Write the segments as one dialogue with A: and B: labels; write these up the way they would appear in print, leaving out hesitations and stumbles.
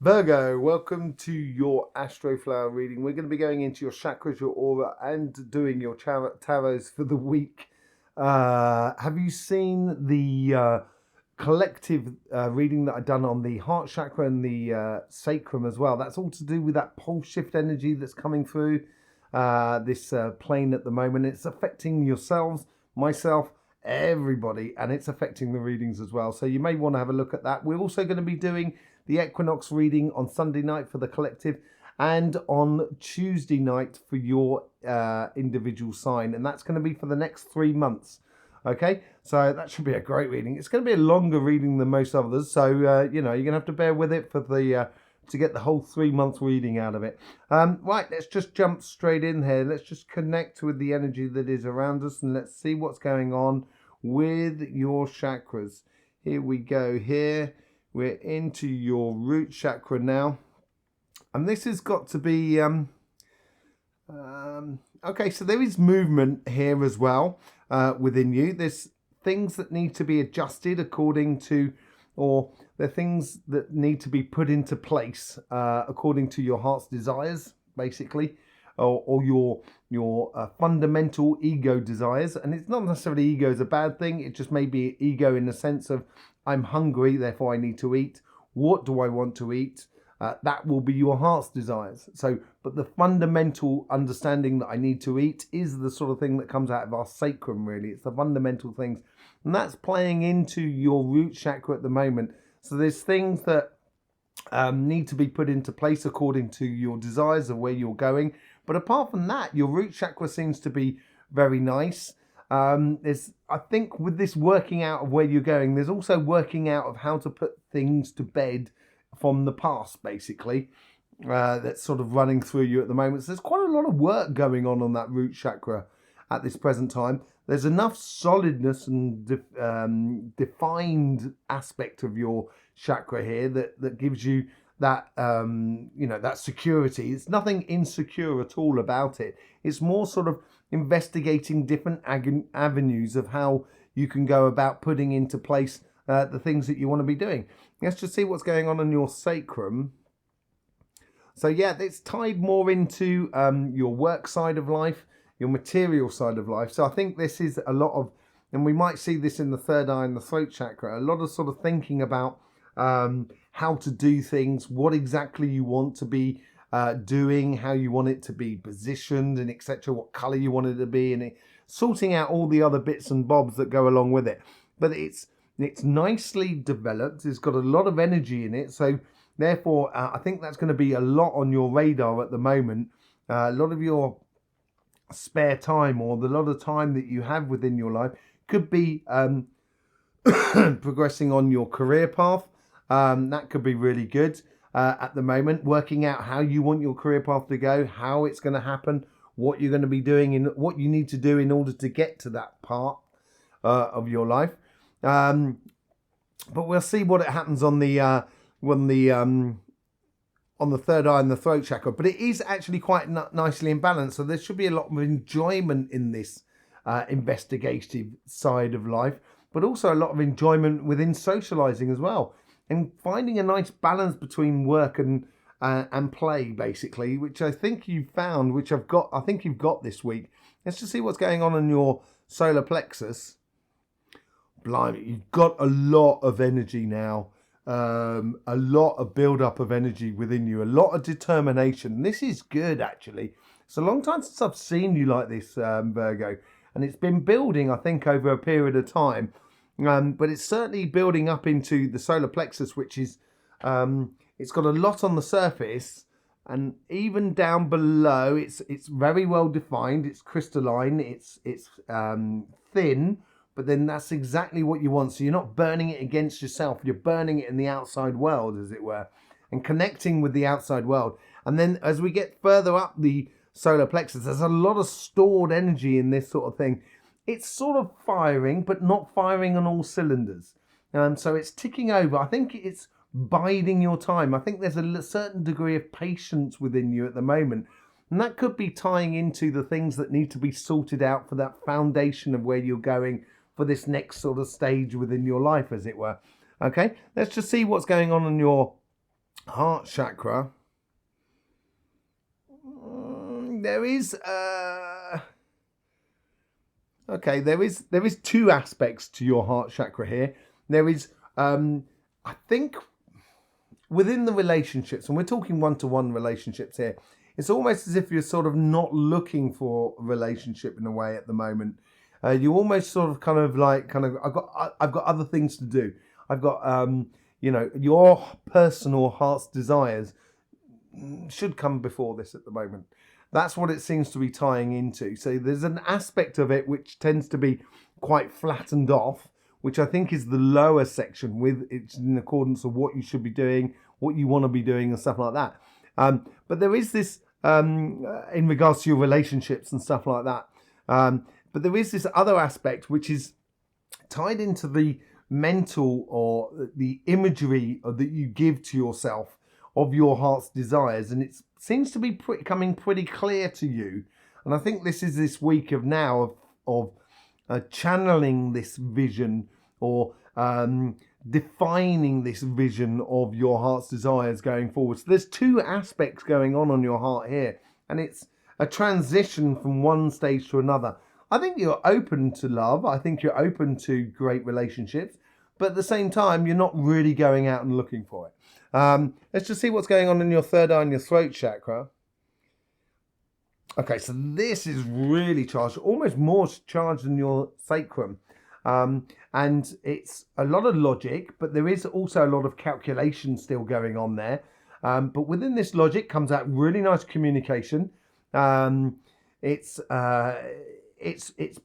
A: Virgo, welcome to your Astroflower reading. We're going to be going into your chakras, your aura, and doing your tarots for the week. Have you seen the collective reading that I've done on the heart chakra and the sacrum as well? That's all to do with that pole shift energy that's coming through this plane at the moment. It's affecting yourselves, myself, everybody, and it's affecting the readings as well. So you may want to have a look at that. We're also going to be doing the equinox reading on Sunday night for the collective and on Tuesday night for your individual sign, and that's going to be for the next 3 months. Okay, so that should be a great reading. It's going to be a longer reading than most others, so you know, you're going to have to bear with it for the to get the whole 3 month reading out of it. Right, let's just jump straight in here. Let's just connect with the energy that is around us, and let's see what's going on with your chakras. Here we go. Here we're into your root chakra now, and this has got to be okay, so there is movement here as well within you. There's things that need to be adjusted according to, or there are things that need to be put into place according to your heart's desires, basically, or your fundamental ego desires. And it's not necessarily ego is a bad thing. It just may be ego in the sense of, I'm hungry, therefore I need to eat. What do I want to eat? That will be your heart's desires. So, but the fundamental understanding that I need to eat is the sort of thing that comes out of our sacrum, really. It's the fundamental things. And that's playing into your root chakra at the moment. So there's things that need to be put into place according to your desires of where you're going. But apart from that, your root chakra seems to be very nice. I think with this working out of where you're going, there's also working out of how to put things to bed from the past, basically, that's sort of running through you at the moment. So there's quite a lot of work going on that root chakra at this present time. There's enough solidness and defined aspect of your chakra here that gives you that you know, that security. It's nothing insecure at all about it. It's more sort of investigating different avenues of how you can go about putting into place the things that you want to be doing. Let's just see what's going on in your sacrum. So yeah, it's tied more into your work side of life, your material side of life. So I think this is a lot of, and we might see this in the third eye and the throat chakra, a lot of sort of thinking about how to do things, what exactly you want to be doing, how you want it to be positioned, and etc., what color you want it to be, and sorting out all the other bits and bobs that go along with it. But it's nicely developed. It's got a lot of energy in it. So therefore, I think that's going to be a lot on your radar at the moment. A lot of your spare time, or the lot of time that you have within your life, could be progressing on your career path. That could be really good at the moment. Working out how you want your career path to go, how it's going to happen, what you're going to be doing, and what you need to do in order to get to that part of your life. But we'll see what it happens on the third eye and the throat chakra. But it is actually quite nicely in balance. So there should be a lot of enjoyment in this investigative side of life, but also a lot of enjoyment within socializing as well, and finding a nice balance between work and play, basically, which I think you've found, which I think you've got this week. Let's just see what's going on in your solar plexus. Blimey, you've got a lot of energy now, a lot of build-up of energy within you, a lot of determination. This is good, actually. It's a long time since I've seen you like this, Virgo, and it's been building, I think, over a period of time. But it's certainly building up into the solar plexus, which is, it's got a lot on the surface, and even down below, it's very well defined. It's crystalline. It's thin. But then that's exactly what you want. So you're not burning it against yourself. You're burning it in the outside world, as it were, and connecting with the outside world. And then as we get further up the solar plexus, there's a lot of stored energy in this sort of thing. It's sort of firing, but not firing on all cylinders. So it's ticking over. I think it's biding your time. I think there's a certain degree of patience within you at the moment. And that could be tying into the things that need to be sorted out for that foundation of where you're going for this next sort of stage within your life, as it were. Okay, let's just see what's going on in your heart chakra, there is okay, there is two aspects to your heart chakra here. There is I think within the relationships, and we're talking one-to-one relationships here, it's almost as if you're sort of not looking for a relationship in a way at the moment. You almost sort of I've got other things to do. I've got you know, your personal heart's desires should come before this at the moment. That's what it seems to be tying into. So there's an aspect of it which tends to be quite flattened off, which I think is the lower section, with it's in accordance with what you should be doing, what you want to be doing, and stuff like that. But there is this in regards to your relationships and stuff like that. But there is this other aspect which is tied into the mental or the imagery that you give to yourself of your heart's desires, and it seems to be coming pretty clear to you. And I think this is this week of now of channeling this vision, or defining this vision of your heart's desires going forward. So there's two aspects going on your heart here, and it's a transition from one stage to another. I think you're open to love. I think you're open to great relationships, but at the same time, you're not really going out and looking for it. Let's just see what's going on in your third eye and your throat chakra. Okay, so this is really charged, almost more charged than your sacrum. And it's a lot of logic, but there is also a lot of calculation still going on there. But within this logic comes out really nice communication. It's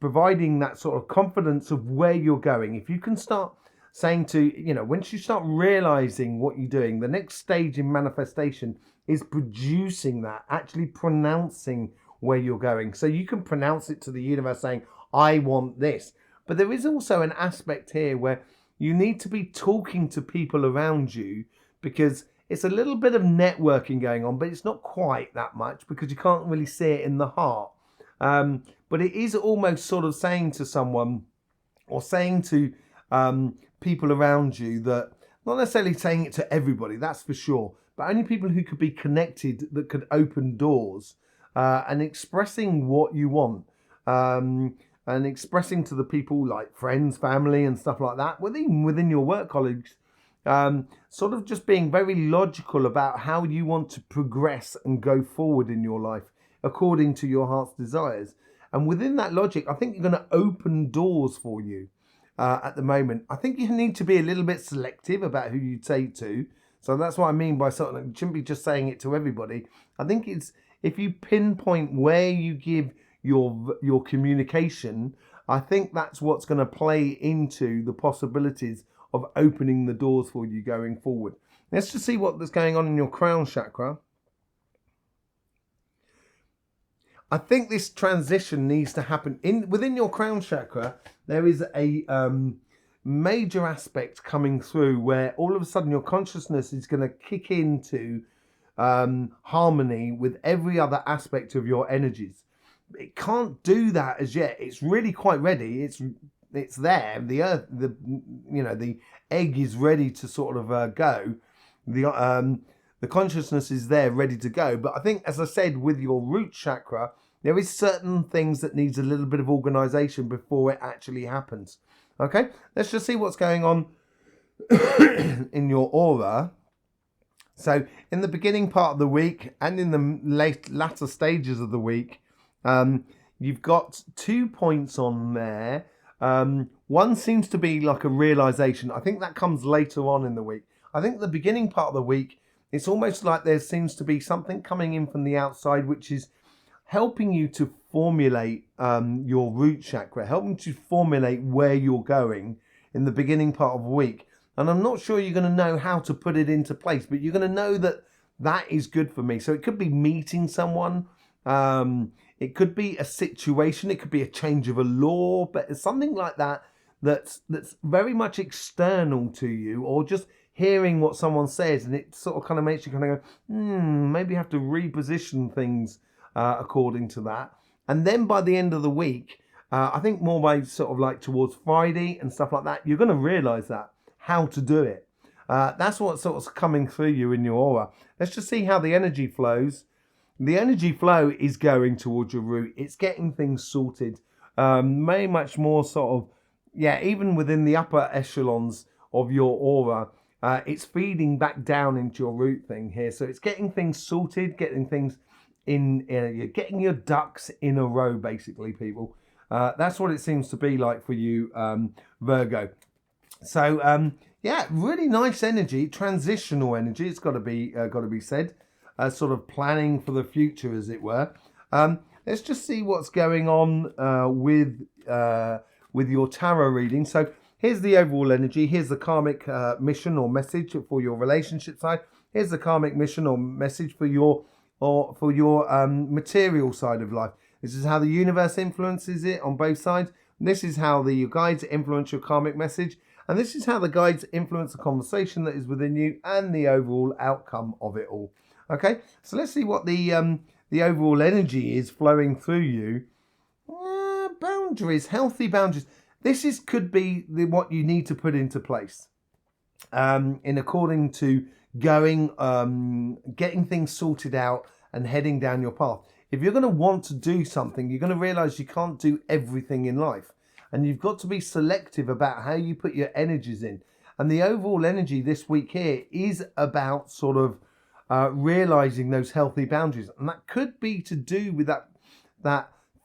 A: providing that sort of confidence of where you're going. If you can start saying to, you know, once you start realizing what you're doing, the next stage in manifestation is producing that, actually pronouncing where you're going. So you can pronounce it to the universe saying, I want this. But there is also an aspect here where you need to be talking to people around you, because it's a little bit of networking going on, but it's not quite that much because you can't really see it in the heart. But it is almost sort of saying to someone, or saying to people around you, that not necessarily saying it to everybody, that's for sure, but only people who could be connected, that could open doors, and expressing what you want, and expressing to the people like friends, family and stuff like that, within your work colleagues, sort of just being very logical about how you want to progress and go forward in your life according to your heart's desires. And within that logic, I think you're going to open doors for you at the moment. I think you need to be a little bit selective about who you say to. So that's what I mean by sort of, you shouldn't be just saying it to everybody. I think it's, if you pinpoint where you give your communication, I think that's what's going to play into the possibilities of opening the doors for you going forward. Let's just see what's going on in your crown chakra. I think this transition needs to happen within your crown chakra. There is a major aspect coming through where all of a sudden your consciousness is going to kick into harmony with every other aspect of your energies. It can't do that as yet. It's really quite ready. It's there. The earth, the egg is ready to sort of go. The consciousness is there, ready to go. But I think, as I said, with your root chakra, there is certain things that needs a little bit of organization before it actually happens. Okay, let's just see what's going on in your aura. So in the beginning part of the week and in the latter stages of the week, you've got 2 points on there. One seems to be like a realization. I think that comes later on in the week. I think the beginning part of the week, it's almost like there seems to be something coming in from the outside, which is helping you to formulate your root chakra, helping to formulate where you're going in the beginning part of the week. And I'm not sure you're going to know how to put it into place, but you're going to know that that is good for me. So it could be meeting someone. It could be a situation. It could be a change of a law, but it's something like that that's very much external to you, or just hearing what someone says, and it sort of kind of makes you kind of go, maybe you have to reposition things according to that. And then by the end of the week, I think more by sort of like towards Friday and stuff like that, you're going to realize that how to do it. That's what's sort of coming through you in your aura. Let's just see how the energy flows. The energy flow is going towards your root. It's getting things sorted. Very much more sort of, yeah, even within the upper echelons of your aura, it's feeding back down into your root thing here. So it's getting things sorted, getting things in, you're getting your ducks in a row, basically, people. That's what it seems to be like for you, Virgo. So, yeah, really nice energy, transitional energy. It's got to be said, sort of planning for the future, as it were. Let's just see what's going on with your tarot reading. So here's the overall energy. Here's the karmic mission or message for your relationship side. Here's the karmic mission or message for your material side of life. This is how the universe influences it on both sides. This is how the guides influence your karmic message. And this is how the guides influence the conversation that is within you and the overall outcome of it all. Okay, so let's see what the overall energy is flowing through you. Boundaries, healthy boundaries. This could be what you need to put into place in according to getting things sorted out and heading down your path. If you're going to want to do something, you're going to realize you can't do everything in life. And you've got to be selective about how you put your energies in. And the overall energy this week here is about sort of realizing those healthy boundaries. And that could be to do with that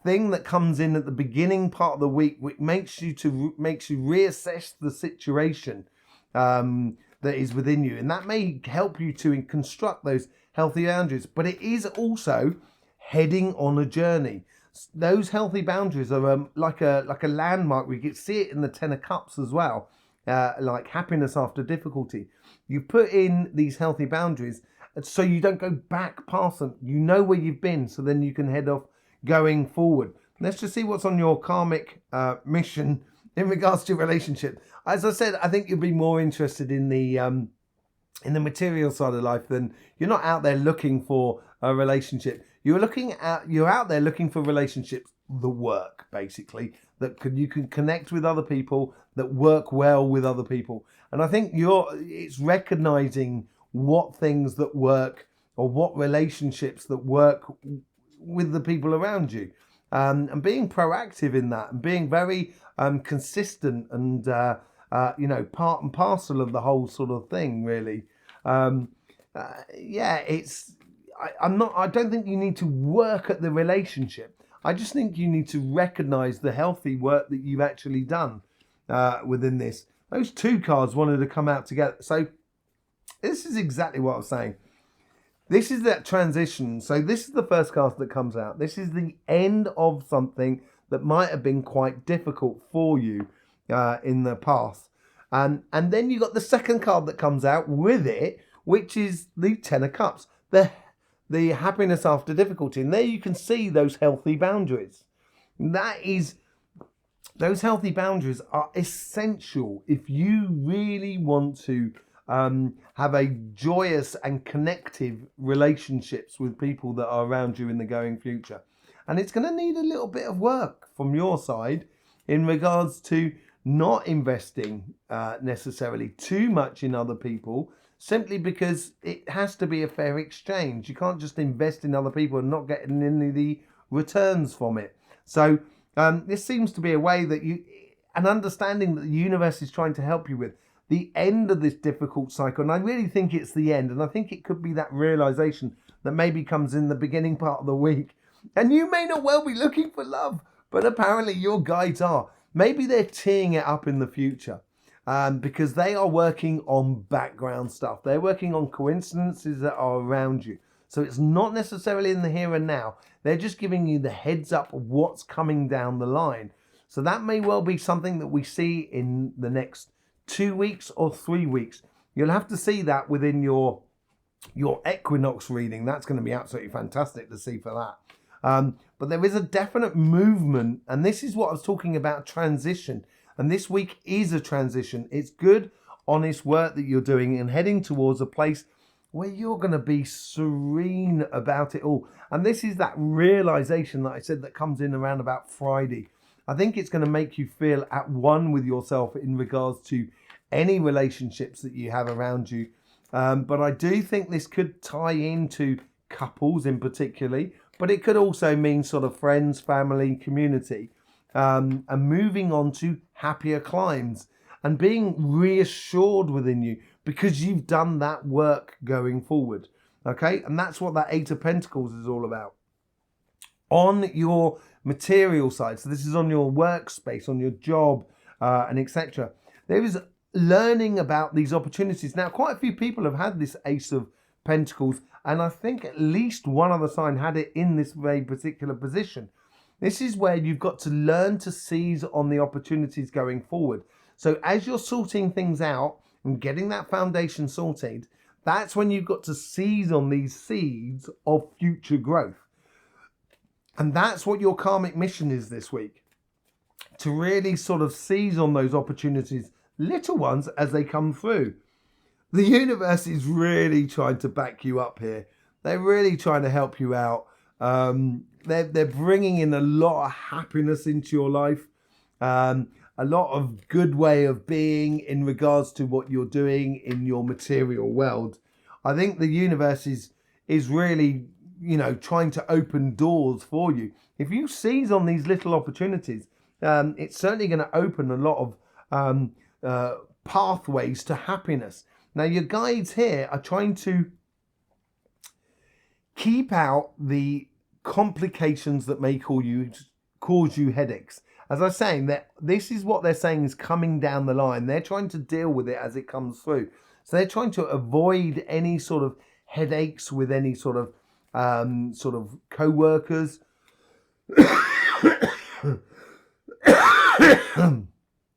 A: thing that comes in at the beginning part of the week, which makes you reassess the situation that is within you. And that may help you to construct those healthy boundaries. But it is also heading on a journey. Those healthy boundaries are like a landmark. We can see it in the Ten of Cups as well, like happiness after difficulty. You put in these healthy boundaries so you don't go back past them. You know where you've been, so then you can head off going forward. Let's just see what's on your karmic mission in regards to relationship. As I said, I think you'll be more interested in the material side of life than you're not out there looking for a relationship. You're out there looking for relationships that work, basically, you can connect with other people, that work well with other people. And I think it's recognizing what things that work or what relationships that work with the people around you, and being proactive in that and being very consistent and part and parcel of the whole sort of thing, really. I don't think you need to work at the relationship. I just think you need to recognize the healthy work that you've actually done within this. Those two cards wanted to come out together. So this is exactly what I was saying. This is that transition. So this is the first card that comes out. This is the end of something that might have been quite difficult for you in the past. And then you got the second card that comes out with it, which is the Ten of Cups. The happiness after difficulty. And there you can see those healthy boundaries. Those healthy boundaries are essential if you really want to have a joyous and connective relationships with people that are around you in the going future. And it's going to need a little bit of work from your side in regards to not investing necessarily too much in other people, simply because it has to be a fair exchange. You can't just invest in other people and not get any of the returns from it. So this seems to be a way that an understanding that the universe is trying to help you with the end of this difficult cycle. And I really think it's the end. And I think it could be that realization that maybe comes in the beginning part of the week. And you may not well be looking for love, but apparently your guides are. Maybe they're teeing it up in the future. Because they are working on background stuff. They're working on coincidences that are around you. So it's not necessarily in the here and now. They're just giving you the heads up of what's coming down the line. So that may well be something that we see in the next 2 weeks or 3 weeks. You'll have to see that within your equinox reading. That's going to be absolutely fantastic to see for that. But there is a definite movement. And this is what I was talking about, transition. And this week is a transition. It's good, honest work that you're doing and heading towards a place where you're going to be serene about it all. And this is that realization that I said that comes in around about Friday. I think it's going to make you feel at one with yourself in regards to any relationships that you have around you. But I do think this could tie into couples in particularly, but it could also mean sort of friends, family, community, and moving on to happier climes and being reassured within you because you've done that work going forward. Okay, and that's what that Eight of Pentacles is all about. On your material side, so this is on your workspace, on your job, and etc. There is learning about these opportunities. Now, quite a few people have had this Ace of Pentacles, and I think at least one other sign had it in this very particular position. This is where you've got to learn to seize on the opportunities going forward. So as you're sorting things out and getting that foundation sorted, that's when you've got to seize on these seeds of future growth. And that's what your karmic mission is this week. To really sort of seize on those opportunities, little ones, as they come through. The universe is really trying to back you up here. They're really trying to help you out. They're bringing in a lot of happiness into your life. A lot of good way of being in regards to what you're doing in your material world. I think the universe is really, trying to open doors for you. If you seize on these little opportunities, it's certainly going to open a lot of pathways to happiness. Now, your guides here are trying to keep out the complications that may cause you headaches. As I was saying, that this is what they're saying is coming down the line. They're trying to deal with it as it comes through. So they're trying to avoid any sort of headaches with any sort of co-workers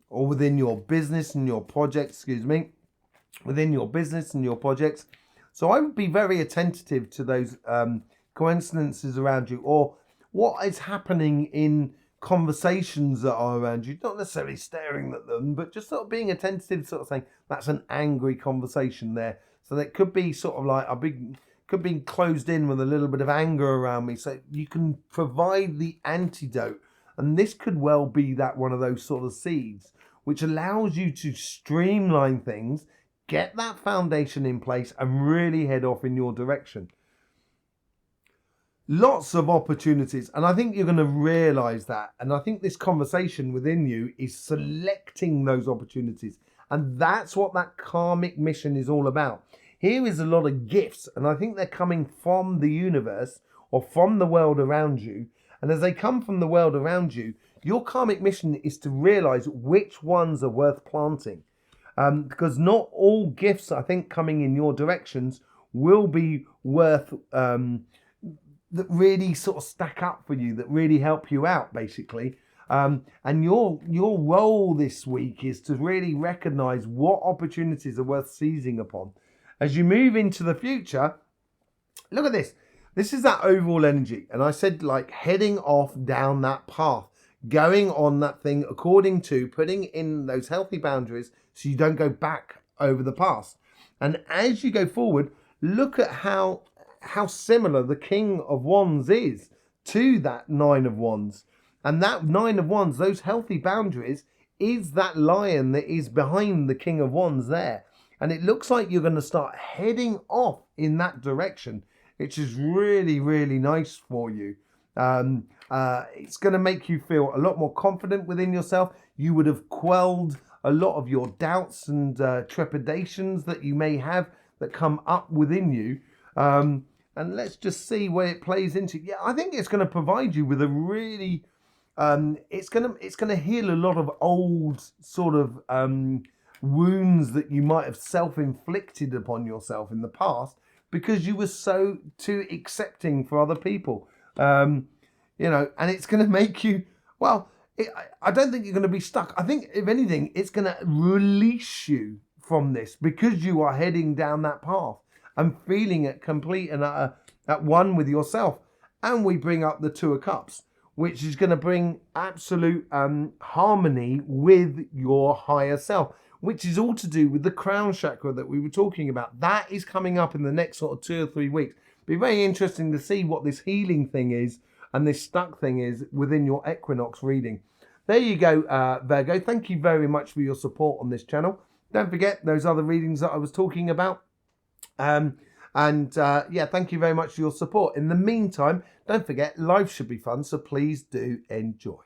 A: or within your business and your projects, within your business and your projects. So I would be very attentive to those coincidences around you, or what is happening in conversations that are around you, not necessarily staring at them, but just sort of being attentive, sort of saying, that's an angry conversation there. So that could be sort of like could be closed in with a little bit of anger around me. So you can provide the antidote. And this could well be that one of those sort of seeds, which allows you to streamline things, get that foundation in place, and really head off in your direction. Lots of opportunities, and I think you're going to realize that. And I think this conversation within you is selecting those opportunities, and that's what that karmic mission is all about. Here is a lot of gifts, and I think they're coming from the universe or from the world around you. And as they come from the world around you, your karmic mission is to realize which ones are worth planting, because not all gifts, I think, coming in your directions will be worth that really sort of stack up for you, that really help you out, basically. And your role this week is to really recognize what opportunities are worth seizing upon. As you move into the future, look at this. This is that overall energy. And I said, like, heading off down that path, going on that thing according to putting in those healthy boundaries so you don't go back over the past. And as you go forward, look at how similar the King of Wands is to that Nine of Wands. And that Nine of Wands, those healthy boundaries, is that lion that is behind the King of Wands there. And it looks like you're going to start heading off in that direction, which is really, really nice for you. It's going to make you feel a lot more confident within yourself. You would have quelled a lot of your doubts and trepidations that you may have that come up within you. And let's just see where it plays into. Yeah, I think it's going to provide you with a really, it's going to heal a lot of old sort of wounds that you might have self-inflicted upon yourself in the past because you were so too accepting for other people. And it's going to make you, I don't think you're going to be stuck. I think, if anything, it's going to release you from this because you are heading down that path and feeling it complete and at one with yourself. And we bring up the Two of Cups, which is going to bring absolute harmony with your higher self, which is all to do with the crown chakra that we were talking about. That is coming up in the next sort of 2 or 3 weeks. Be very interesting to see what this healing thing is and this stuck thing is within your equinox reading. There you go, Virgo. Thank you very much for your support on this channel. Don't forget those other readings that I was talking about. Yeah, thank you very much for your support. In the meantime, don't forget, life should be fun, so please do enjoy.